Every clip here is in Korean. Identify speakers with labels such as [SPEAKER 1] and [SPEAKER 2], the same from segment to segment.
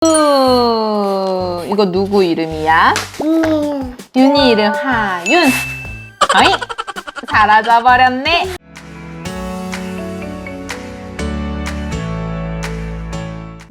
[SPEAKER 1] 이거 누구 이름이야? 윤이 이름 하윤. 어이? 사라져 버렸네.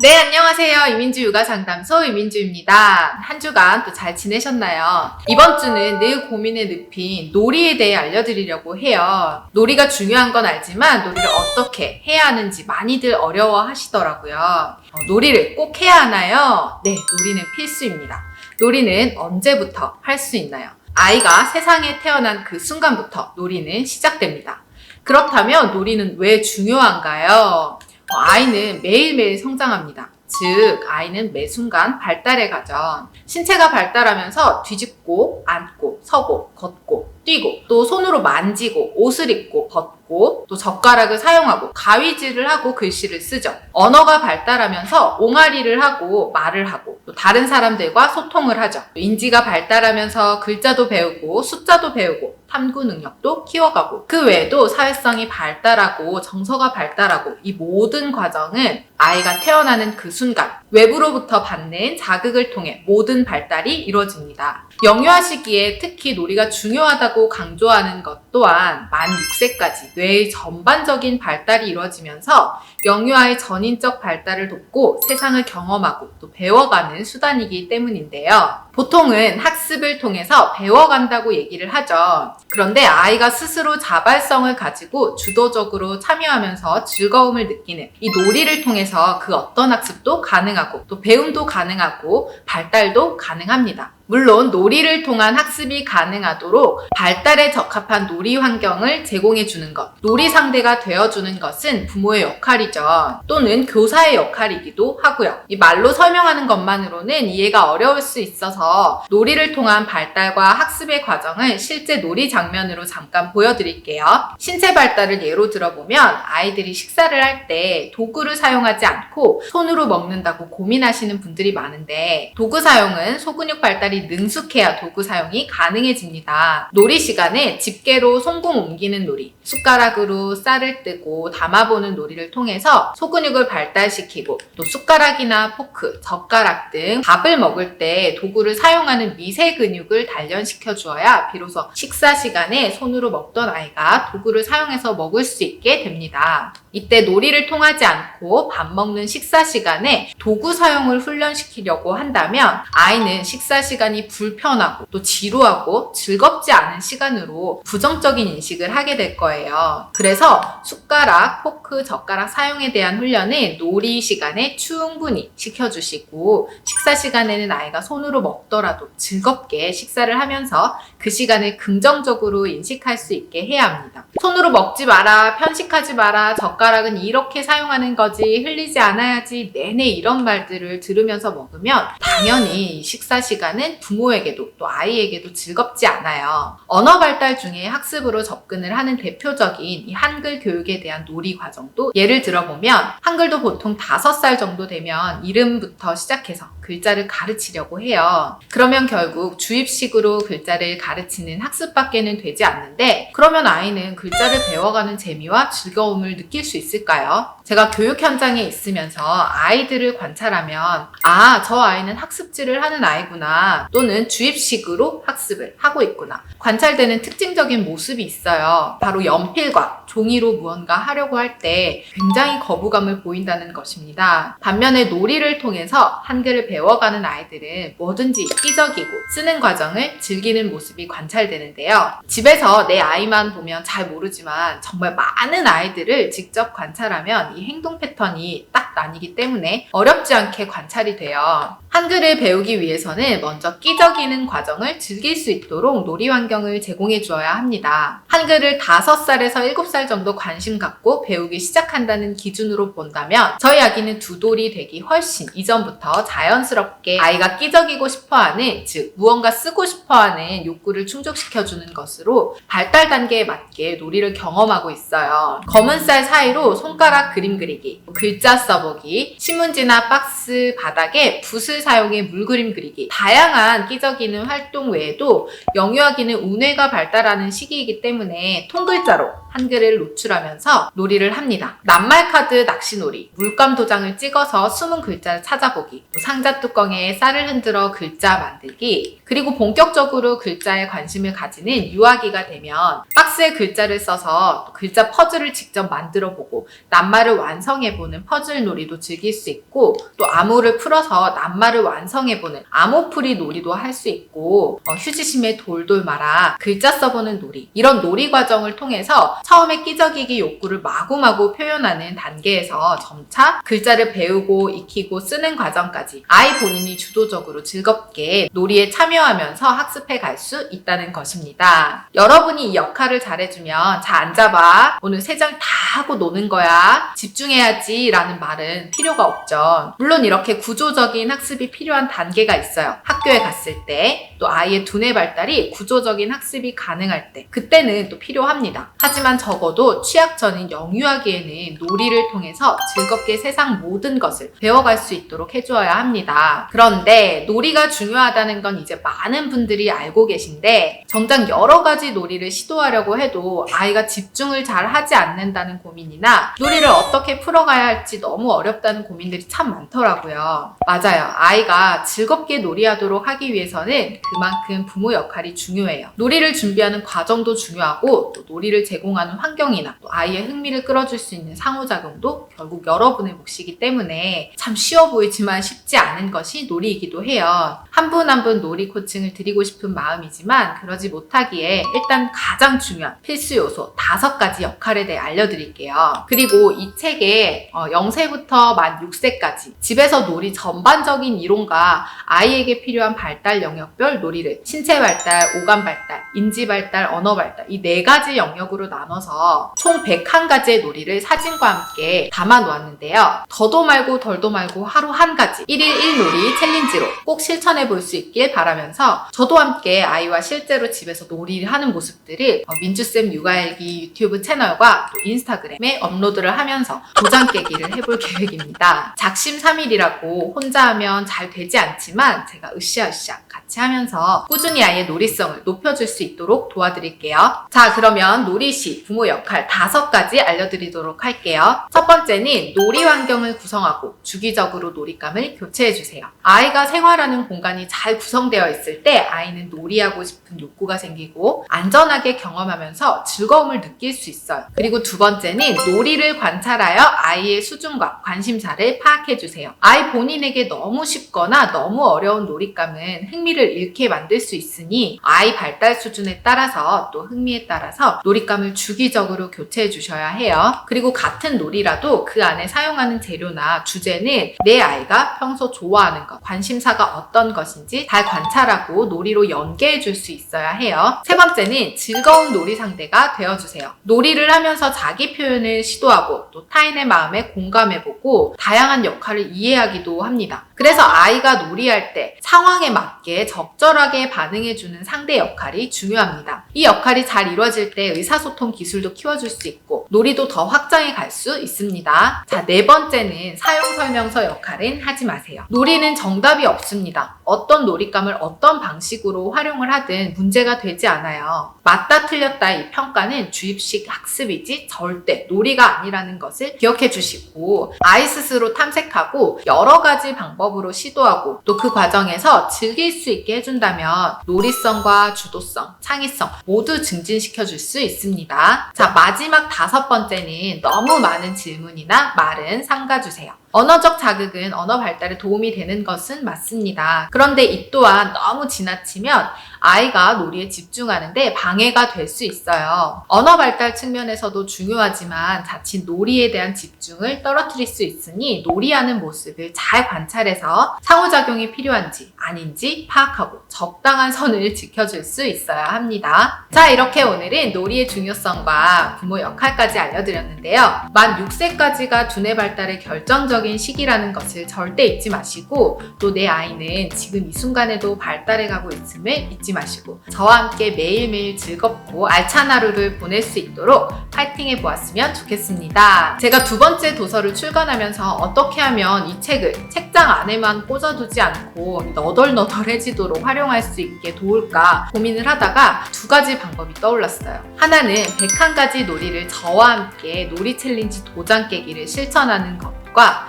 [SPEAKER 1] 네, 안녕하세요. 이민주 육아상담소 이민주입니다. 한 주간 또 잘 지내셨나요? 이번 주는 늘 고민에 늪인 놀이에 대해 알려드리려고 해요. 놀이가 중요한 건 알지만 놀이를 어떻게 해야 하는지 많이들 어려워 하시더라고요. 놀이를 꼭 해야 하나요? 네, 놀이는 필수입니다. 놀이는 언제부터 할 수 있나요? 아이가 세상에 태어난 그 순간부터 놀이는 시작됩니다. 그렇다면 놀이는 왜 중요한가요? 아이는 매일매일 성장합니다. 즉, 아이는 매 순간 발달해 가죠. 신체가 발달하면서 뒤집고, 앉고, 서고, 걷고, 뛰고, 또 손으로 만지고, 옷을 입고, 벗고, 또 젓가락을 사용하고, 가위질을 하고 글씨를 쓰죠. 언어가 발달하면서 옹알이를 하고, 말을 하고, 또 다른 사람들과 소통을 하죠. 인지가 발달하면서 글자도 배우고, 숫자도 배우고, 탐구 능력도 키워가고, 그 외에도 사회성이 발달하고 정서가 발달하고, 이 모든 과정은 아이가 태어나는 그 순간 외부로부터 받는 자극을 통해 모든 발달이 이루어집니다. 영유아 시기에 특히 놀이가 중요하다고 강조하는 것 또한 만 6세까지 뇌의 전반적인 발달이 이루어지면서 영유아의 전인적 발달을 돕고 세상을 경험하고 또 배워가는 수단이기 때문인데요. 보통은 학습을 통해서 배워간다고 얘기를 하죠. 그런데 아이가 스스로 자발성을 가지고 주도적으로 참여하면서 즐거움을 느끼는 이 놀이를 통해서 그 어떤 학습도 가능하고 또 배움도 가능하고 발달도 가능합니다. 물론 놀이를 통한 학습이 가능하도록 발달에 적합한 놀이 환경을 제공해 주는 것, 놀이 상대가 되어주는 것은 부모의 역할이죠. 또는 교사의 역할이기도 하고요. 이 말로 설명하는 것만으로는 이해가 어려울 수 있어서 놀이를 통한 발달과 학습의 과정을 실제 놀이 장면으로 잠깐 보여드릴게요. 신체 발달을 예로 들어보면 아이들이 식사를 할 때 도구를 사용하지 않고 손으로 먹는다고 고민하시는 분들이 많은데, 도구 사용은 소근육 발달이 능숙해야 도구 사용이 가능해집니다. 놀이 시간에 집게로 송공 옮기는 놀이, 숟가락으로 쌀을 뜨고 담아보는 놀이를 통해서 소근육을 발달시키고, 또 숟가락이나 포크, 젓가락 등 밥을 먹을 때 도구를 사용하는 미세 근육을 단련시켜 주어야 비로소 식사 시간에 손으로 먹던 아이가 도구를 사용해서 먹을 수 있게 됩니다. 이때 놀이를 통하지 않고 밥 먹는 식사 시간에 도구 사용을 훈련시키려고 한다면 아이는 식사 시간이 불편하고 또 지루하고 즐겁지 않은 시간으로 부정적인 인식을 하게 될 거예요. 그래서 숟가락, 포크, 젓가락 사용에 대한 훈련은 놀이 시간에 충분히 시켜주시고, 식사 시간에는 아이가 손으로 먹더라도 즐겁게 식사를 하면서 그 시간을 긍정적으로 인식할 수 있게 해야 합니다. 손으로 먹지 마라, 편식하지 마라, 젓가락은 이렇게 사용하는 거지, 흘리지 않아야지, 내내 이런 말들을 들으면서 먹으면 당연히 식사 시간은 부모에게도 또 아이에게도 즐겁지 않아요. 언어 발달 중에 학습으로 접근을 하는 대표적인 이 한글 교육에 대한 놀이 과정도 예를 들어보면, 한글도 보통 5살 정도 되면 이름부터 시작해서 글자를 가르치려고 해요. 그러면 결국 주입식으로 글자를 가르치는 학습밖에는 되지 않는데, 그러면 아이는 글자를 배워가는 재미와 즐거움을 느낄 수 있을까요? 제가 교육 현장에 있으면서 아이들을 관찰하면, 아, 저 아이는 학습지를 하는 아이구나, 또는 주입식으로 학습을 하고 있구나, 관찰되는 특징적인 모습이 있어요. 바로 연필과 종이로 무언가 하려고 할 때 굉장히 거부감을 보인다는 것입니다. 반면에 놀이를 통해서 한글을 배워가는 아이들은 뭐든지 끼적이고 쓰는 과정을 즐기는 모습이 관찰되는데요. 집에서 내 아이만 보면 잘 모르지만 정말 많은 아이들을 직접 관찰하면 이 행동 패턴이 딱 나뉘기 때문에 어렵지 않게 관찰이 돼요. 한글을 배우기 위해서는 먼저 끼적이는 과정을 즐길 수 있도록 놀이 환경을 제공해 주어야 합니다. 한글을 5살에서 7살 정도 관심 갖고 배우기 시작한다는 기준으로 본다면 저희 아기는 2돌이 되기 훨씬 이전부터 자연스럽게 아이가 끼적이고 싶어하는, 즉 무언가 쓰고 싶어하는 욕구를 충족시켜주는 것으로 발달 단계에 맞게 놀이를 경험하고 있어요. 검은 쌀 사이로 손가락 그림 그리기, 글자 써보기, 신문지나 박스 바닥에 붓을 사용의 물그림 그리기, 다양한 끼적이는 활동 외에도 영유아기는 우뇌가 발달하는 시기이기 때문에 통글자로 한글을 노출하면서 놀이를 합니다. 낱말카드 낚시놀이, 물감 도장을 찍어서 숨은 글자를 찾아보기, 상자 뚜껑에 쌀을 흔들어 글자 만들기, 그리고 본격적으로 글자에 관심을 가지는 유아기가 되면 박스에 글자를 써서 글자 퍼즐을 직접 만들어보고 낱말을 완성해보는 퍼즐 놀이도 즐길 수 있고, 또 암호를 풀어서 낱말을 완성해보는 암호풀이 놀이도 할 수 있고, 휴지심에 돌돌 말아 글자 써보는 놀이, 이런 놀이 과정을 통해서 처음에 끼적이기 욕구를 마구마구 표현하는 단계에서 점차 글자를 배우고 익히고 쓰는 과정까지 아이 본인이 주도적으로 즐겁게 놀이에 참여하면서 학습해 갈 수 있다는 것입니다. 여러분이 이 역할을 잘해주면 자 앉아봐, 오늘 3장 다 하고 노는 거야, 집중해야지 라는 말은 필요가 없죠. 물론 이렇게 구조적인 학습이 필요한 단계가 있어요. 학교에 갔을 때, 또 아이의 두뇌 발달이 구조적인 학습이 가능할 때, 그때는 또 필요합니다. 하지만 적어도 취약전인 영유아기에는 놀이를 통해서 즐겁게 세상 모든 것을 배워갈 수 있도록 해주어야 합니다. 그런데 놀이가 중요하다는 건 이제 많은 분들이 알고 계신데, 정작 여러 가지 놀이를 시도하려고 해도 아이가 집중을 잘 하지 않는다는 고민이나 놀이를 어떻게 풀어가야 할지 너무 어렵다는 고민들이 참 많더라고요. 맞아요. 아이가 즐겁게 놀이하도록 하기 위해서는 그만큼 부모 역할이 중요해요. 놀이를 준비하는 과정도 중요하고, 또 놀이를 제공하는 환경이나 또 아이의 흥미를 끌어줄 수 있는 상호작용도 결국 여러분의 몫이기 때문에 참 쉬워 보이지만 쉽지 않은 것이 놀이이기도 해요. 한 분 한 분 놀이 코칭을 드리고 싶은 마음이지만 그러지 못하기에 일단 가장 중요한 필수 요소 5가지 역할에 대해 알려드릴게요. 그리고 이 책에 0세부터 만 6세까지 집에서 놀이 전반적인 이론과 아이에게 필요한 발달 영역별 놀이를 신체 발달, 오감 발달, 인지 발달, 언어 발달, 이 4가지 영역으로 나눠서 총 101가지의 놀이를 사진과 함께 담아 놓았는데요. 더도 말고 덜도 말고 하루 한 가지 1일 1놀이 챌린지로 꼭 실천해 볼 수 있길 바라면서, 저도 함께 아이와 실제로 집에서 놀이를 하는 모습들을 민주쌤 육아일기 유튜브 채널과 또 인스타그램에 업로드를 하면서 도장 깨기를 해볼 계획입니다. 작심삼일이라고 혼자 하면 잘 되지 않지만 제가 으쌰으쌰 같이 하면서 꾸준히 아이의 놀이성을 높여줄 수 있도록 도와드릴게요. 자, 그러면 놀이 시 부모 역할 5가지 알려드리도록 할게요. 첫 번째는 놀이 환경을 구성하고 주기적으로 놀잇감을 교체해주세요. 아이가 생활하는 공간이 잘 구성되어 있을 때 아이는 놀이하고 싶은 욕구가 생기고 안전하게 경험하면서 즐거움을 느낄 수 있어요. 그리고 2번째는 놀이를 관찰하여 아이의 수준과 관심사를 파악해주세요. 아이 본인에게 너무 쉽거나 너무 어려운 놀잇감은 흥미를 잃게 만들 수 있으니 아이 발달 수준에 따라서 또 흥미에 따라서 놀잇감을 주기적으로 교체해 주셔야 해요. 그리고 같은 놀이라도 그 안에 사용하는 재료나 주제는 내 아이가 평소 좋아하는 것, 관심사가 어떤 것인지 잘 관찰하고 놀이로 연계해 줄 수 있어야 해요. 3번째는 즐거운 놀이 상대가 되어주세요. 놀이를 하면서 자기 표현을 시도하고 또 타인의 마음에 공감해보고 다양한 역할을 이해하기도 합니다. 그래서 아이가 놀이할 때 상황에 맞게 적절하게 반응해주는 상대 역할이 중요합니다. 이 역할이 잘 이루어질 때 의사소통 기술도 키워줄 수 있고 놀이도 더 확장해 갈 수 있습니다. 자, 4번째는 사용설명서 역할은 하지 마세요. 놀이는 정답이 없습니다. 어떤 놀잇감을 어떤 방식으로 활용을 하든 문제가 되지 않아요. 맞다 틀렸다 이 평가는 주입식 학습이지 절대 놀이가 아니라는 것을 기억해 주시고, 아이 스스로 탐색하고 여러 가지 방법으로 시도하고 또 그 과정에서 즐길 수 있게 해준다면 놀이성과 주도성, 창의성 모두 증진시켜 줄 수 있습니다. 자, 마지막 5번째는 너무 많은 질문이나 말은 삼가주세요. 언어적 자극은 언어 발달에 도움이 되는 것은 맞습니다. 그런데 이 또한 너무 지나치면 아이가 놀이에 집중하는데 방해가 될 수 있어요. 언어 발달 측면에서도 중요하지만 자칫 놀이에 대한 집중을 떨어뜨릴 수 있으니 놀이하는 모습을 잘 관찰해서 상호작용이 필요한지 아닌지 파악하고 적당한 선을 지켜줄 수 있어야 합니다. 자, 이렇게 오늘은 놀이의 중요성과 부모 역할까지 알려드렸는데요. 만 6세까지가 두뇌 발달의 결정적인 성장적인 시기라는 것을 절대 잊지 마시고 또 내 아이는 지금 이 순간에도 발달해가고 있음을 잊지 마시고 저와 함께 매일매일 즐겁고 알찬 하루를 보낼 수 있도록 파이팅해 보았으면 좋겠습니다. 제가 두 번째 도서를 출간하면서 어떻게 하면 이 책을 책장 안에만 꽂아두지 않고 너덜너덜해지도록 활용할 수 있게 도울까 고민을 하다가 두 가지 방법이 떠올랐어요. 하나는 101가지 놀이를 저와 함께 놀이 챌린지 도장 깨기를 실천하는 것.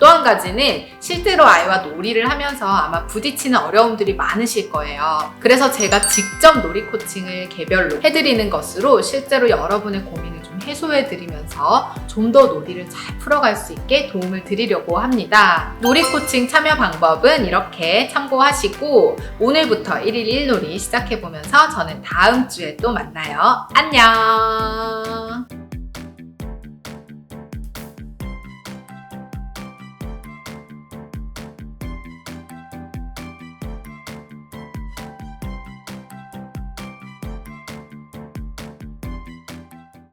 [SPEAKER 1] 또 한 가지는 실제로 아이와 놀이를 하면서 아마 부딪히는 어려움들이 많으실 거예요. 그래서 제가 직접 놀이 코칭을 개별로 해드리는 것으로 실제로 여러분의 고민을 좀 해소해드리면서 좀 더 놀이를 잘 풀어갈 수 있게 도움을 드리려고 합니다. 놀이 코칭 참여 방법은 이렇게 참고하시고 오늘부터 1일 1놀이 시작해보면서 저는 다음 주에 또 만나요. 안녕!